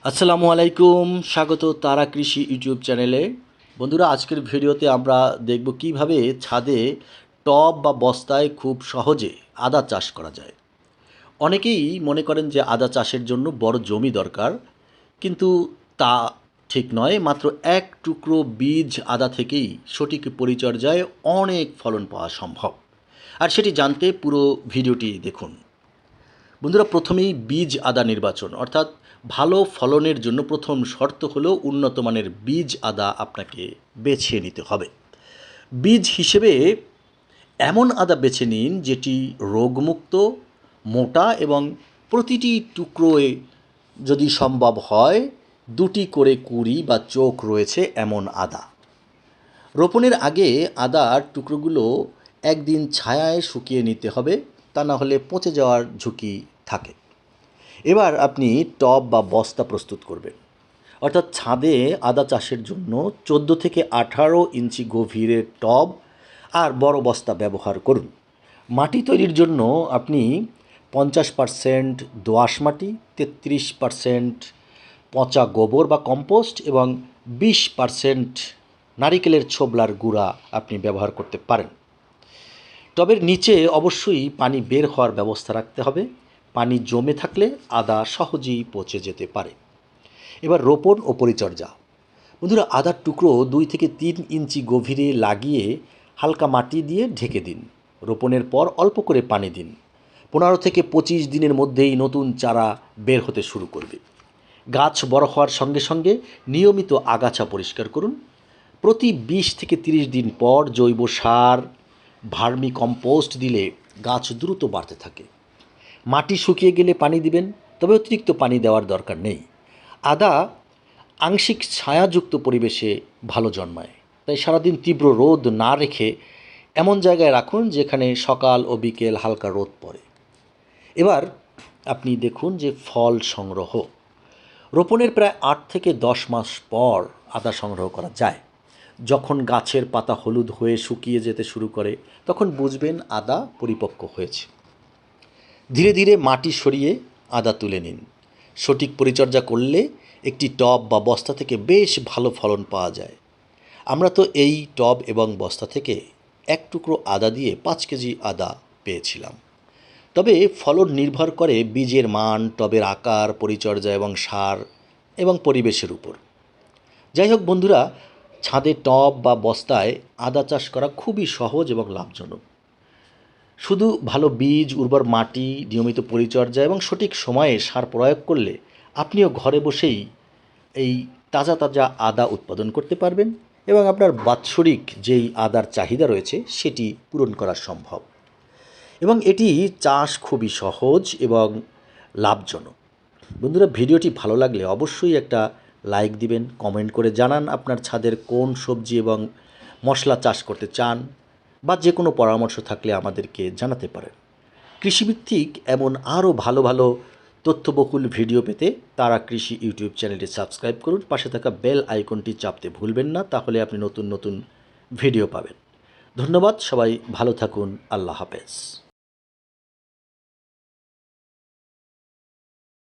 আসসালামু আলাইকুম, স্বাগত তারা কৃষি ইউটিউব চ্যানেলে। বন্ধুরা, আজকের ভিডিওতে আমরা দেখব কিভাবে ছাদে টব বা বস্তায় খুব সহজে আদা চাষ করা যায়। অনেকেই মনে করেন যে আদা চাষের জন্য বড় জমি দরকার, কিন্তু তা ঠিক নয়। মাত্র এক টুকরো বীজ আদা থেকেই সঠিক পরিচর্যায় অনেক ফলন পাওয়া সম্ভব। আর সেটি জানতে পুরো ভিডিওটি দেখুন। বন্ধুরা, প্রথমেই বীজ আদা নির্বাচন, অর্থাৎ ভালো ফলনের জন্য প্রথম শর্ত হলো উন্নত মানের বীজ আদা আপনাকে বেছে নিতে হবে। বীজ হিসেবে এমন আদা বেছে নিন যেটি রোগমুক্ত, মোটা এবং প্রতিটি টুকরোয় যদি সম্ভব হয় দুটি করে কুঁড়ি বা চোখ রয়েছে এমন আদা। রোপণের আগে আদার টুকরোগুলো একদিন ছায়ায় শুকিয়ে নিতে হবে, তা না হলে পচে যাওয়ার ঝুঁকি থাকে। এবার আপনি টব বা বস্তা প্রস্তুত করবেন, অর্থাৎ ছাদে আদা চাষের জন্য 14 থেকে 18 ইঞ্চি গভীরের টব আর বড় বস্তা ব্যবহার করুন। মাটি তৈরির জন্য আপনি 50% দোআঁশ মাটি, 33% পচা গোবর বা কম্পোস্ট এবং 20% নারিকেলের ছোবলার গুঁড়া আপনি ব্যবহার করতে পারেন। টবের নিচে অবশ্যই পানি বের হওয়ার ব্যবস্থা রাখতে হবে। পানি জমে থাকলে আদা সহজেই পচে যেতে পারে। এবার রোপণ ও পরিচর্যা। বন্ধুরা, আদার টুকরো 2 থেকে 3 ইঞ্চি গভীরে লাগিয়ে হালকা মাটি দিয়ে ঢেকে দিন। রোপণের পর অল্প করে পানি দিন। 15 থেকে 25 দিনের মধ্যেই নতুন চারা বের হতে শুরু করবে। গাছ বড় হওয়ার সঙ্গে সঙ্গে নিয়মিত আগাছা পরিষ্কার করুন। প্রতি 20 থেকে 30 দিন পর জৈব সার, ভার্মি কম্পোস্ট দিলে গাছ দ্রুত বাড়তে থাকে। মাটি শুকিয়ে গেলে পানি দিবেন, তবে অতিরিক্ত পানি দেওয়ার দরকার নেই। আদা আংশিক ছায়াযুক্ত পরিবেশে ভালো জন্মায়, তাই সারাদিন তীব্র রোদ না রেখে এমন জায়গায় রাখুন যেখানে সকাল ও বিকেল হালকা রোদ পড়ে। এবার আপনি দেখুন যে ফল সংগ্রহ। রোপণের প্রায় 8 থেকে 10 মাস পর আদা সংগ্রহ করা যায়। যখন গাছের পাতা হলুদ হয়ে শুকিয়ে যেতে শুরু করে তখন বুঝবেন আদা পরিপক্ক হয়েছে। ধীরে ধীরে মাটি সরিয়ে আদা তুলে নিন। সঠিক পরিচর্যা করলে একটি টব বা বস্তা থেকে বেশ ভালো ফলন পাওয়া যায়। আমরা তো এই টব এবং বস্তা থেকে এক টুকরো আদা দিয়ে 5 কেজি আদা পেয়েছিলাম। তবে ফলন নির্ভর করে বীজের মান, টবের আকার, পরিচর্যা এবং সার এবং পরিবেশের উপর। যাই হোক বন্ধুরা, ছাদে টব বা বস্তায় আদা চাষ করা খুবই সহজ এবং লাভজনক। শুধু ভালো বীজ, উর্বর মাটি, নিয়মিত পরিচর্যা এবং সঠিক সময়ে সার প্রয়োগ করলে আপনিও ঘরে বসেই এই তাজা তাজা আদা উৎপাদন করতে পারবেন এবং আপনার বাৎসরিক যেই আদার চাহিদা রয়েছে সেটি পূরণ করা সম্ভব। এবং এটি চাষ খুবই সহজ এবং লাভজনক। বন্ধুরা, ভিডিওটি ভালো লাগলে অবশ্যই একটা লাইক দিবেন, কমেন্ট করে জানান আপনার ছাদের কোন সবজি এবং মশলা চাষ করতে চান, বা যে কোনো পরামর্শ থাকলে আমাদেরকে জানাতে পারেন। কৃষিভিত্তিক এমন আরও ভালো ভালো তথ্যবহুল ভিডিও পেতে তারা কৃষি ইউটিউব চ্যানেলটি সাবস্ক্রাইব করুন। পাশে থাকা বেল আইকনটি চাপতে ভুলবেন না, তাহলে আপনি নতুন নতুন ভিডিও পাবেন। ধন্যবাদ, সবাই ভালো থাকুন। আল্লাহ হাফেজ।